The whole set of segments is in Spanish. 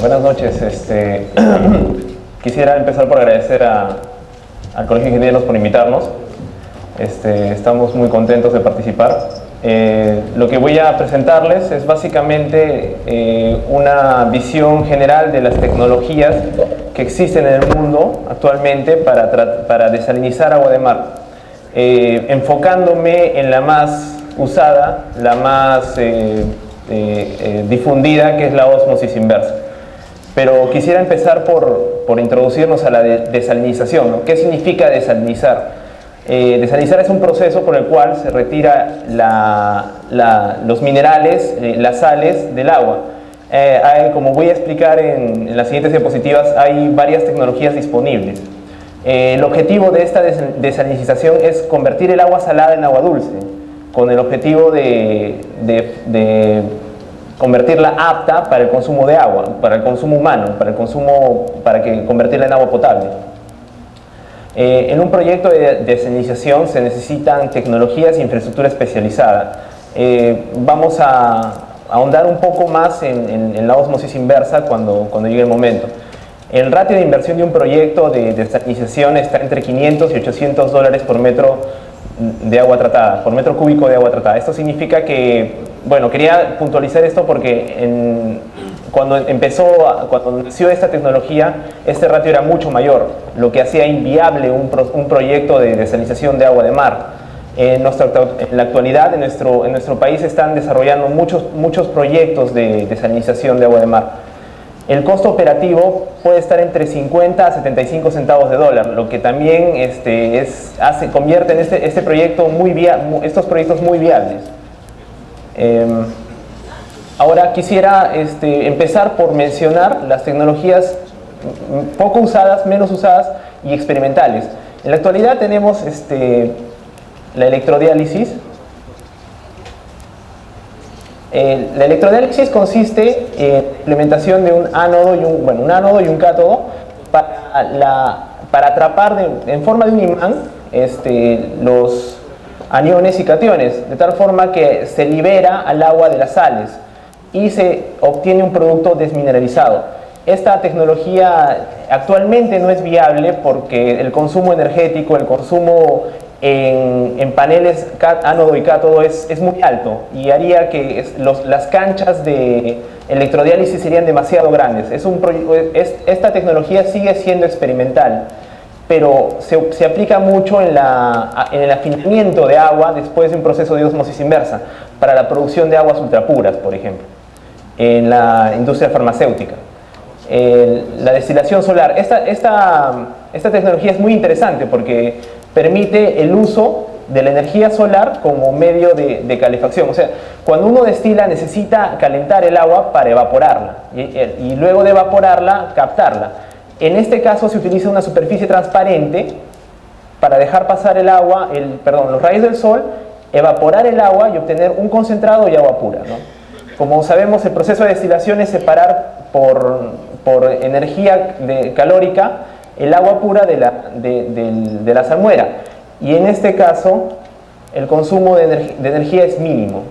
Buenas noches. Quisiera empezar por agradecer al Colegio de Ingenieros por invitarnos. Estamos muy contentos de participar. Lo que voy a presentarles es básicamente una visión general de las tecnologías que existen en el mundo actualmente para desalinizar agua de mar, enfocándome en la más usada, la más difundida, que es la ósmosis inversa. Pero quisiera empezar por introducirnos a la desalinización, ¿no? ¿Qué significa desalinizar? Desalinizar es un proceso por el cual se retira los minerales, las sales del agua. Como voy a explicar en las siguientes diapositivas, hay varias tecnologías disponibles. El objetivo de esta desalinización es convertir el agua salada en agua dulce, con el objetivo de convertirla apta para el consumo de agua, para el consumo humano, para convertirla en agua potable. En un proyecto de desalinización se necesitan tecnologías e infraestructura especializada. Vamos a ahondar un poco más en la ósmosis inversa cuando llegue el momento. El ratio de inversión de un proyecto de desalinización está entre 500 y 800 dólares por metro de agua tratada, por metro cúbico de agua tratada. Esto significa que, bueno, quería puntualizar esto porque cuando nació esta tecnología, este ratio era mucho mayor, lo que hacía inviable un proyecto de desalinización de agua de mar. En la actualidad, en nuestro país se están desarrollando muchos proyectos de desalinización de agua de mar. El costo operativo puede estar entre 50 a 75 centavos de dólar, lo que también convierte en estos proyectos muy viables. Ahora quisiera empezar por mencionar las tecnologías poco usadas, menos usadas y experimentales. En la actualidad tenemos la electrodiálisis. La electrodiálisis consiste en la implementación de un ánodo y un cátodo para atrapar en forma de un imán los aniones y cationes, de tal forma que se libera al agua de las sales y se obtiene un producto desmineralizado. Esta tecnología actualmente no es viable porque el consumo energético, el consumo en paneles ánodo y cátodo es muy alto y haría que las canchas de electrodiálisis serían demasiado grandes. Esta tecnología sigue siendo experimental, pero se aplica mucho en el afinamiento de agua después de un proceso de ósmosis inversa, para la producción de aguas ultrapuras, por ejemplo, en la industria farmacéutica. La destilación solar. Esta tecnología es muy interesante porque permite el uso de la energía solar como medio de calefacción. O sea, cuando uno destila necesita calentar el agua para evaporarla y luego de evaporarla, captarla. En este caso se utiliza una superficie transparente para dejar pasar los rayos del sol, evaporar el agua y obtener un concentrado y agua pura, ¿no? Como sabemos, el proceso de destilación es separar por energía calórica el agua pura de la salmuera, y en este caso el consumo de energía es mínimo.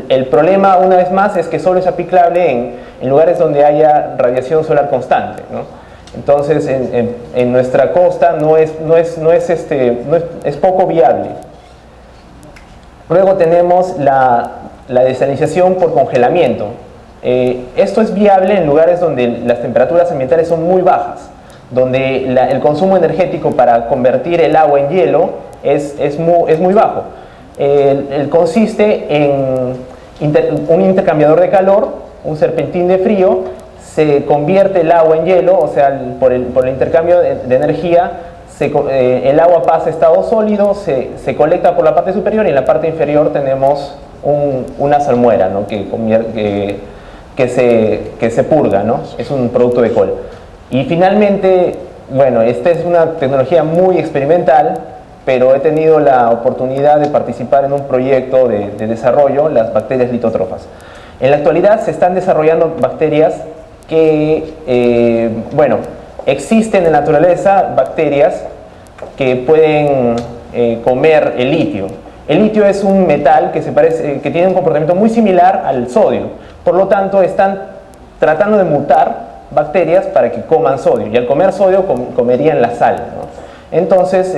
El problema, una vez más, es que solo es aplicable en lugares donde haya radiación solar constante, ¿no? Entonces en nuestra costa es poco viable. Luego tenemos la desalinización por congelamiento. Esto es viable en lugares donde las temperaturas ambientales son muy bajas, donde el consumo energético para convertir el agua en hielo es muy bajo. Consiste en un intercambiador de calor, un serpentín de frío, se convierte el agua en hielo, o sea, por el intercambio de energía, el agua pasa a estado sólido, se colecta por la parte superior, y en la parte inferior tenemos una salmuera, ¿no? que se purga, ¿no? Es un producto de cola. Y finalmente, bueno, esta es una tecnología muy experimental, pero he tenido la oportunidad de participar en un proyecto de desarrollo, las bacterias litótrofas. En la actualidad se están desarrollando bacterias que, existen en la naturaleza bacterias que pueden comer el litio. El litio es un metal que tiene un comportamiento muy similar al sodio. Por lo tanto, están tratando de mutar bacterias para que coman sodio, y al comer sodio comerían la sal, ¿no? Entonces,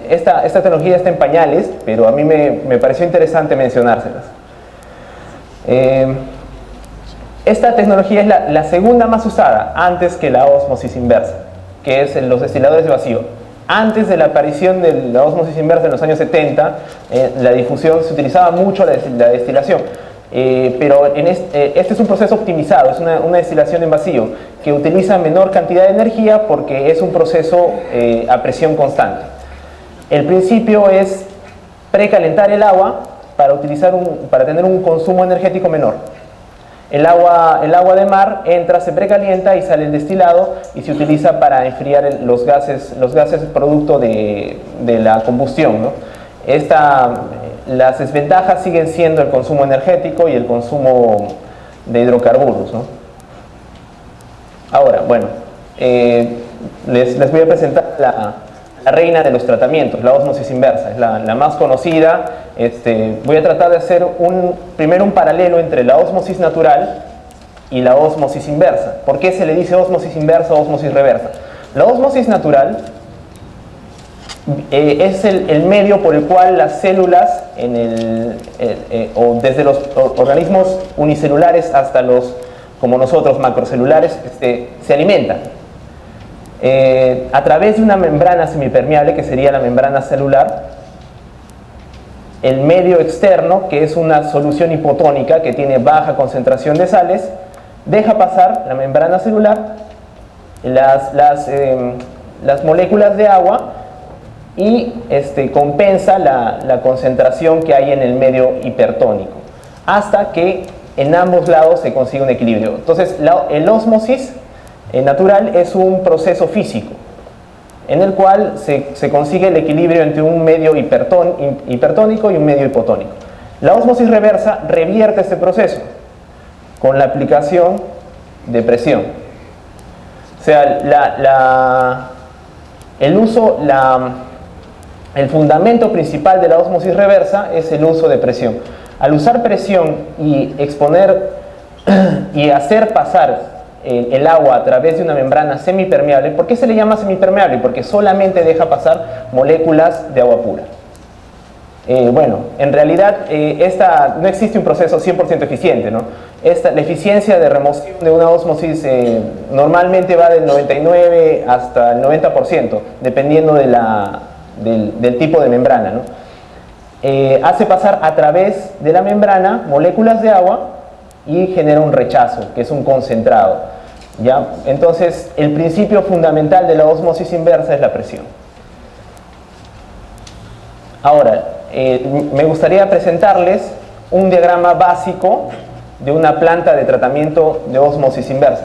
esta tecnología está en pañales, pero a mí me pareció interesante mencionárselas. Esta tecnología es la segunda más usada antes que la ósmosis inversa, que es en los destiladores de vacío. Antes de la aparición de la ósmosis inversa en los años 70, la difusión se utilizaba mucho la destilación. Pero este es un proceso optimizado, es una destilación en vacío que utiliza menor cantidad de energía porque es un proceso a presión constante. El principio es precalentar el agua para tener un consumo energético menor. El agua de mar entra, se precalienta y sale el destilado y se utiliza para enfriar los gases producto de la combustión, ¿no? Las desventajas siguen siendo el consumo energético y el consumo de hidrocarburos, ¿no? Ahora, bueno, les voy a presentar la reina de los tratamientos, la ósmosis inversa, es la más conocida. Voy a tratar de hacer primero un paralelo entre la ósmosis natural y la ósmosis inversa. ¿Por qué se le dice ósmosis inversa o ósmosis reversa? La ósmosis natural es el medio por el cual las células, o desde los organismos unicelulares hasta los, como nosotros, macrocelulares, se alimentan. A través de una membrana semipermeable, que sería la membrana celular, el medio externo, que es una solución hipotónica que tiene baja concentración de sales, deja pasar la membrana celular, las moléculas de agua, y compensa la concentración que hay en el medio hipertónico, hasta que en ambos lados se consigue un equilibrio. Entonces, el ósmosis natural es un proceso físico en el cual se consigue el equilibrio entre un medio hipertónico y un medio hipotónico. La ósmosis reversa revierte este proceso con la aplicación de presión. O sea, el fundamento principal de la ósmosis reversa es el uso de presión. Al usar presión y exponer y hacer pasar el agua a través de una membrana semipermeable, ¿por qué se le llama semipermeable? Porque solamente deja pasar moléculas de agua pura. Bueno, en realidad no existe un proceso 100% eficiente, ¿no? La eficiencia de remoción de una ósmosis normalmente va del 99 hasta el 90%, dependiendo del tipo de membrana, ¿no? Hace pasar a través de la membrana moléculas de agua y genera un rechazo, que es un concentrado, ¿ya? Entonces, el principio fundamental de la ósmosis inversa es la presión. Ahora, me gustaría presentarles un diagrama básico de una planta de tratamiento de ósmosis inversa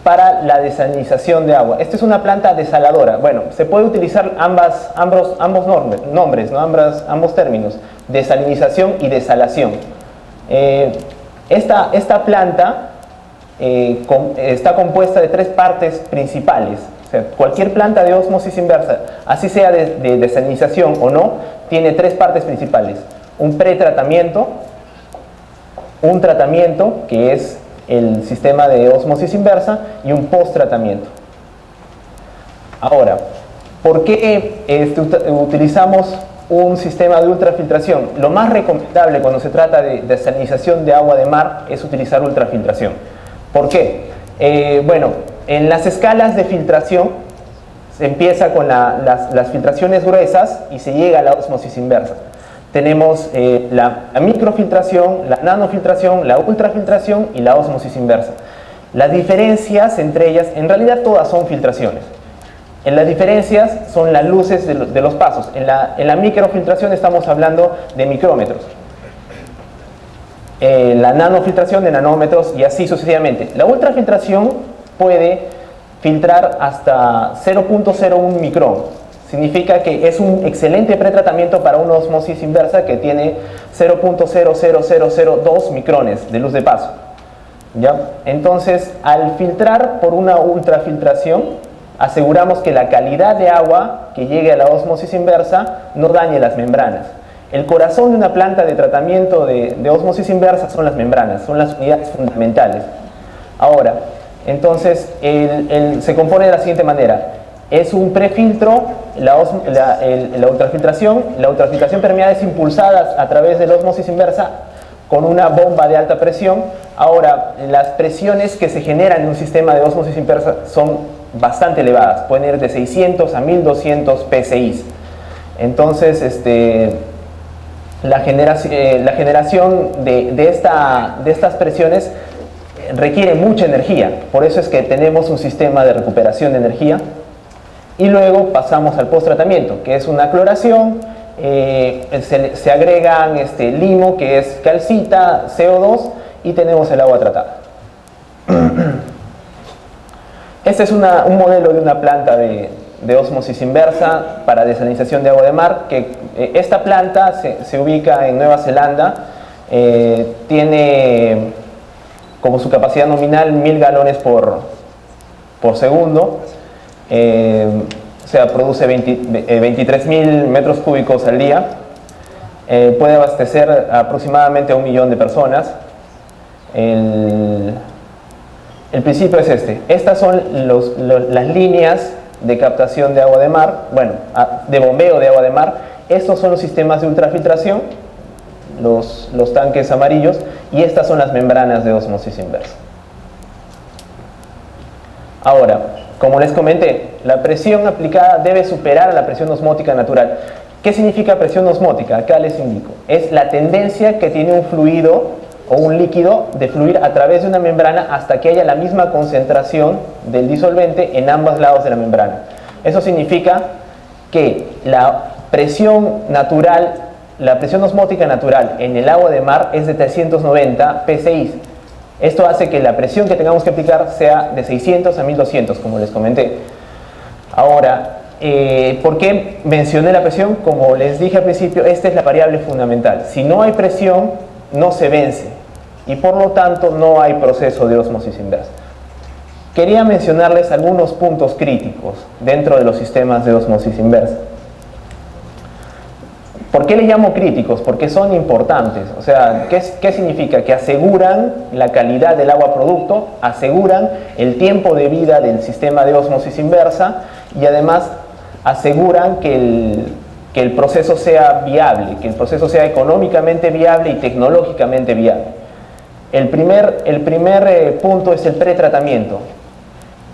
para la desalinización de agua. Esta es una planta desaladora. Bueno, se puede utilizar ambos nombres, ¿no? Ambos términos, desalinización y desalación. Esta planta está compuesta de tres partes principales. O sea, cualquier planta de ósmosis inversa, así sea de desalinización o no, tiene tres partes principales: un pretratamiento, un tratamiento, que es el sistema de ósmosis inversa, y un post-tratamiento. Ahora, ¿por qué utilizamos un sistema de ultrafiltración? Lo más recomendable cuando se trata de desalinización de agua de mar es utilizar ultrafiltración. ¿Por qué? Bueno, en las escalas de filtración se empieza con las filtraciones gruesas y se llega a la ósmosis inversa. Tenemos la microfiltración, la nanofiltración, la ultrafiltración y la ósmosis inversa. Las diferencias entre ellas, en realidad todas son filtraciones. En las diferencias son las luces de los pasos. En la microfiltración estamos hablando de micrómetros. La nanofiltración de nanómetros y así sucesivamente. La ultrafiltración puede filtrar hasta 0.01 micrón. Significa que es un excelente pretratamiento para una ósmosis inversa que tiene 0.00002 micrones de luz de paso, ¿ya? Entonces, al filtrar por una ultrafiltración, aseguramos que la calidad de agua que llegue a la ósmosis inversa no dañe las membranas. El corazón de una planta de tratamiento de ósmosis inversa son las membranas, son las unidades fundamentales. Ahora, Entonces, se compone de la siguiente manera. Es un prefiltro, la ultrafiltración. La ultrafiltración permeada es impulsada a través de la ósmosis inversa con una bomba de alta presión. Ahora, las presiones que se generan en un sistema de ósmosis inversa son bastante elevadas, pueden ir de 600 a 1200 PSI. Entonces, la generación de estas presiones requiere mucha energía, por eso es que tenemos un sistema de recuperación de energía. Y luego pasamos al post-tratamiento, que es una cloración, se agregan limo, que es calcita, CO2, y tenemos el agua tratada. Este es un modelo de una planta de ósmosis inversa para desalinización de agua de mar, que esta planta se ubica en Nueva Zelanda, tiene como su capacidad nominal 1000 galones por segundo, o sea, produce 23.000 metros cúbicos al día, puede abastecer aproximadamente a 1 millón de personas. El principio es estas son las líneas de captación de agua de mar, bueno, de bombeo de agua de mar. Estos son los sistemas de ultrafiltración, los tanques amarillos, y estas son las membranas de ósmosis inversa. Ahora, como les comenté, la presión aplicada debe superar a la presión osmótica natural. ¿Qué significa presión osmótica? Acá les indico. Es la tendencia que tiene un fluido o un líquido de fluir a través de una membrana hasta que haya la misma concentración del disolvente en ambos lados de la membrana. Eso significa que la presión natural, la presión osmótica natural en el agua de mar es de 390 PSI. Esto hace que la presión que tengamos que aplicar sea de 600 a 1200, como les comenté. Ahora, ¿por qué mencioné la presión? Como les dije al principio, esta es la variable fundamental. Si no hay presión, no se vence y por lo tanto no hay proceso de ósmosis inversa. Quería mencionarles algunos puntos críticos dentro de los sistemas de ósmosis inversa. ¿Por qué les llamo críticos? Porque son importantes. O sea, ¿qué significa? Que aseguran la calidad del agua producto, aseguran el tiempo de vida del sistema de ósmosis inversa y además aseguran que el proceso sea viable, que el proceso sea económicamente viable y tecnológicamente viable. El primer punto es el pretratamiento.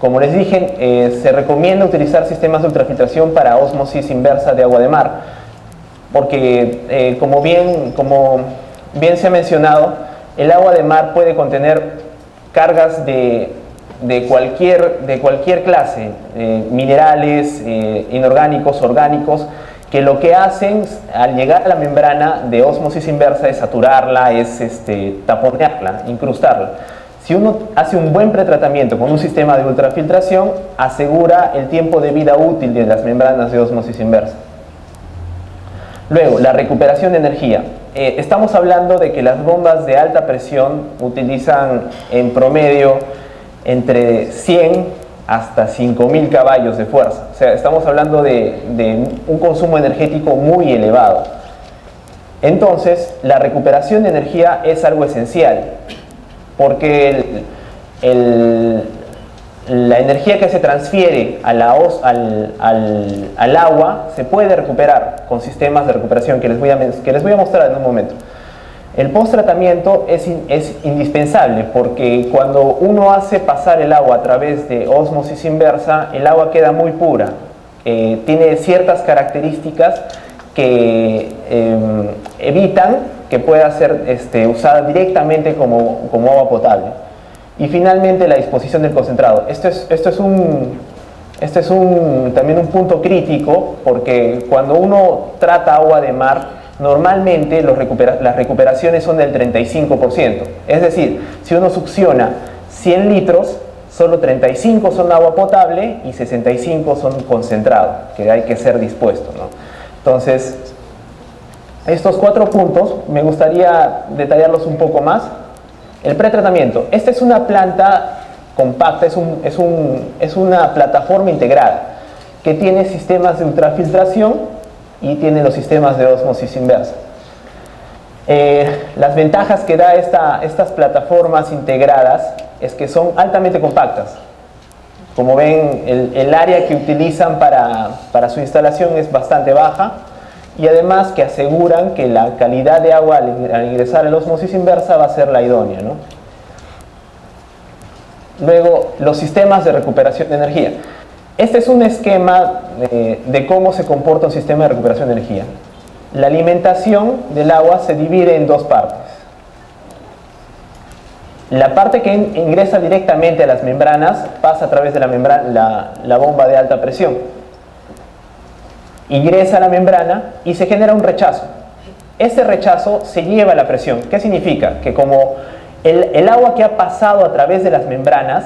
Como les dije, se recomienda utilizar sistemas de ultrafiltración para ósmosis inversa de agua de mar. Porque como bien se ha mencionado, el agua de mar puede contener cargas de cualquier clase, minerales, inorgánicos, orgánicos, que lo que hacen al llegar a la membrana de ósmosis inversa es saturarla, es taponearla, incrustarla. Si uno hace un buen pretratamiento con un sistema de ultrafiltración, asegura el tiempo de vida útil de las membranas de ósmosis inversa. Luego, la recuperación de energía. Estamos hablando de que las bombas de alta presión utilizan en promedio entre 100 hasta 5000 caballos de fuerza. O sea, estamos hablando de un consumo energético muy elevado. Entonces, la recuperación de energía es algo esencial, porque la energía que se transfiere al agua se puede recuperar con sistemas de recuperación que les voy a mostrar en un momento. El post-tratamiento es indispensable porque cuando uno hace pasar el agua a través de ósmosis inversa, el agua queda muy pura. Tiene ciertas características que evitan que pueda ser usada directamente como agua potable. Y finalmente, la disposición del concentrado. Esto es también un punto crítico, porque cuando uno trata agua de mar, normalmente las recuperaciones son del 35%. Es decir, si uno succiona 100 litros, solo 35 son agua potable y 65 son concentrado, que hay que ser dispuesto, ¿no? Entonces, estos 4 puntos me gustaría detallarlos un poco más. El pretratamiento. Esta es una planta compacta, es una plataforma integrada que tiene sistemas de ultrafiltración y tiene los sistemas de ósmosis inversa. Las ventajas que da estas plataformas integradas es que son altamente compactas. Como ven, el área que utilizan para su instalación es bastante baja, y además que aseguran que la calidad de agua al ingresar a la ósmosis inversa va a ser la idónea, ¿no? Luego, los sistemas de recuperación de energía. Este es un esquema de cómo se comporta un sistema de recuperación de energía. La alimentación del agua se divide en dos partes. La parte que ingresa directamente a las membranas pasa a través de la bomba de alta presión. Ingresa a la membrana y se genera un rechazo. Ese rechazo se lleva a la presión. ¿Qué significa? Que como el agua que ha pasado a través de las membranas,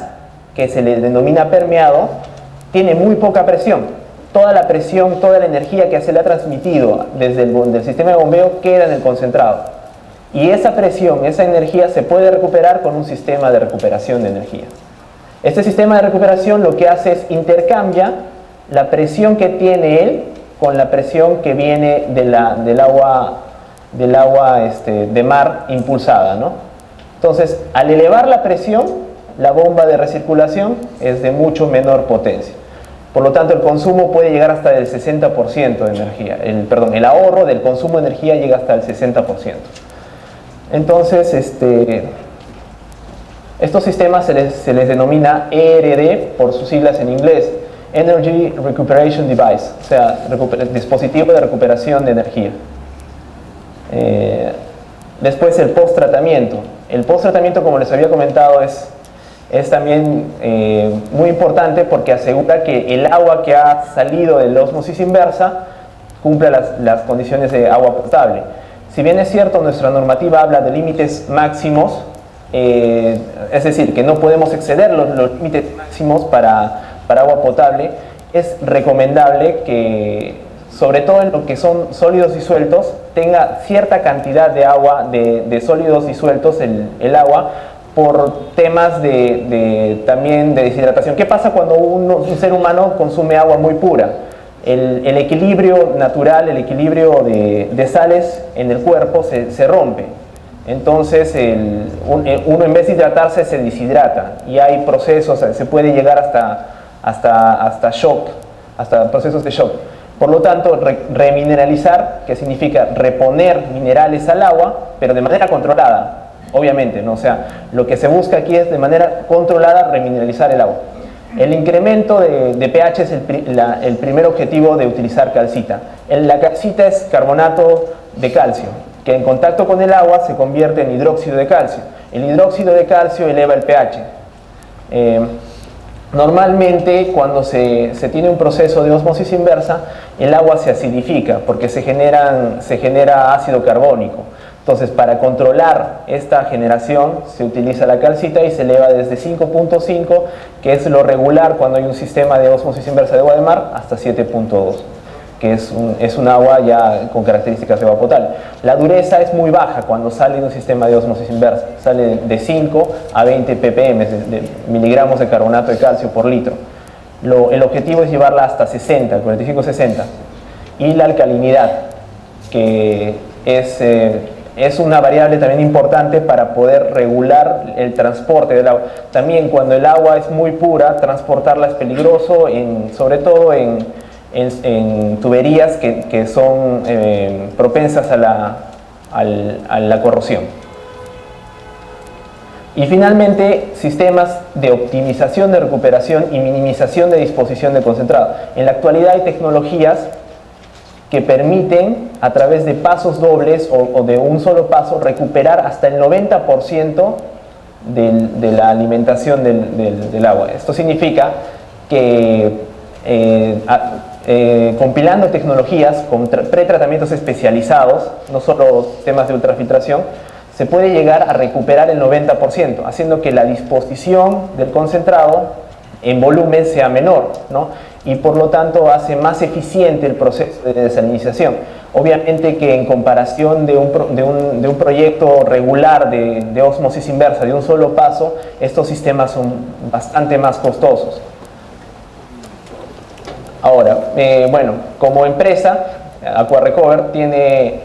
que se le denomina permeado, tiene muy poca presión. Toda la presión, toda la energía que se le ha transmitido desde el sistema de bombeo queda en el concentrado. Y esa presión, esa energía se puede recuperar con un sistema de recuperación de energía. Este sistema de recuperación lo que hace es intercambia la presión que tiene él con la presión que viene del agua de mar impulsada, ¿no? Entonces, al elevar la presión, la bomba de recirculación es de mucho menor potencia. Por lo tanto, el consumo puede llegar hasta el 60% de energía. El ahorro del consumo de energía llega hasta el 60%. Entonces, estos sistemas se les denomina ERD por sus siglas en inglés, Energy Recuperation Device, o sea, dispositivo de recuperación de energía. Después el post-tratamiento. El post-tratamiento, como les había comentado, es también muy importante porque asegura que el agua que ha salido de la ósmosis inversa cumpla las condiciones de agua potable. Si bien es cierto, nuestra normativa habla de límites máximos, es decir, que no podemos exceder los límites máximos para agua potable, es recomendable que, sobre todo en lo que son sólidos disueltos, tenga cierta cantidad de agua, de sólidos disueltos el agua, por temas también de deshidratación. ¿Qué pasa cuando un ser humano consume agua muy pura? El equilibrio natural, el equilibrio de sales en el cuerpo se rompe. Entonces uno en vez de hidratarse se deshidrata y hay procesos, se puede llegar hasta shock, hasta procesos de shock. Por lo tanto, remineralizar, que significa reponer minerales al agua, pero de manera controlada, obviamente, ¿no? O sea, lo que se busca aquí es de manera controlada remineralizar el agua. El incremento de pH es el primer objetivo de utilizar calcita. La calcita es carbonato de calcio, que en contacto con el agua se convierte en hidróxido de calcio. El hidróxido de calcio eleva el pH. Normalmente, cuando se tiene un proceso de ósmosis inversa, el agua se acidifica porque se genera ácido carbónico. Entonces, para controlar esta generación, se utiliza la calcita y se eleva desde 5.5, que es lo regular cuando hay un sistema de ósmosis inversa de agua de mar, hasta 7.2, que es un agua ya con características de agua potable. La dureza es muy baja cuando sale de un sistema de ósmosis inversa, sale de 5 a 20 ppm, de miligramos de carbonato de calcio por litro. El objetivo es llevarla hasta 60, 45-60. Y la alcalinidad, que es una variable también importante para poder regular el transporte del agua. También cuando el agua es muy pura, transportarla es peligroso, sobre todo en tuberías que son propensas a la corrosión. Y finalmente, sistemas de optimización de recuperación y minimización de disposición de concentrado. En la actualidad hay tecnologías que permiten, a través de pasos dobles o de un solo paso, recuperar hasta el 90% de la alimentación del agua. Esto significa que compilando tecnologías con pretratamientos especializados, no solo temas de ultrafiltración, se puede llegar a recuperar el 90%, haciendo que la disposición del concentrado en volumen sea menor, ¿no? Y por lo tanto hace más eficiente el proceso de desalinización. Obviamente que en comparación de un proyecto regular de ósmosis inversa, de un solo paso, estos sistemas son bastante más costosos. Ahora, bueno, como empresa, AquaRecover tiene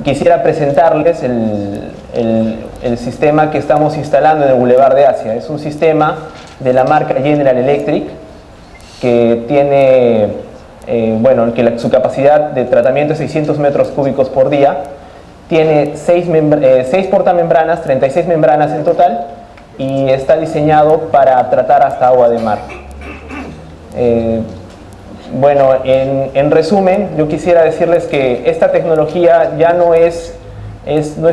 Quisiera presentarles el sistema que estamos instalando en el Boulevard de Asia. Es un sistema de la marca General Electric que tiene, su capacidad de tratamiento es 600 metros cúbicos por día. Tiene 6 portamembranas, 36 membranas en total, y está diseñado para tratar hasta agua de mar. En resumen, yo quisiera decirles que esta tecnología ya no es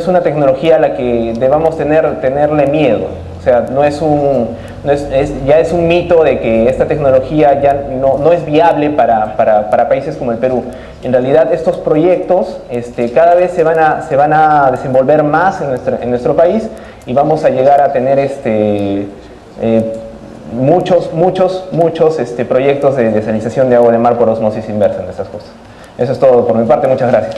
una tecnología a la que debamos tenerle miedo. O sea, ya es un mito de que esta tecnología ya no es viable para países como el Perú. En realidad, estos proyectos cada vez se van a desenvolver más en nuestro país, y vamos a llegar a tener muchos proyectos de desalinización de agua de mar por osmosis inversa en estas cosas. Eso es todo por mi parte, muchas gracias.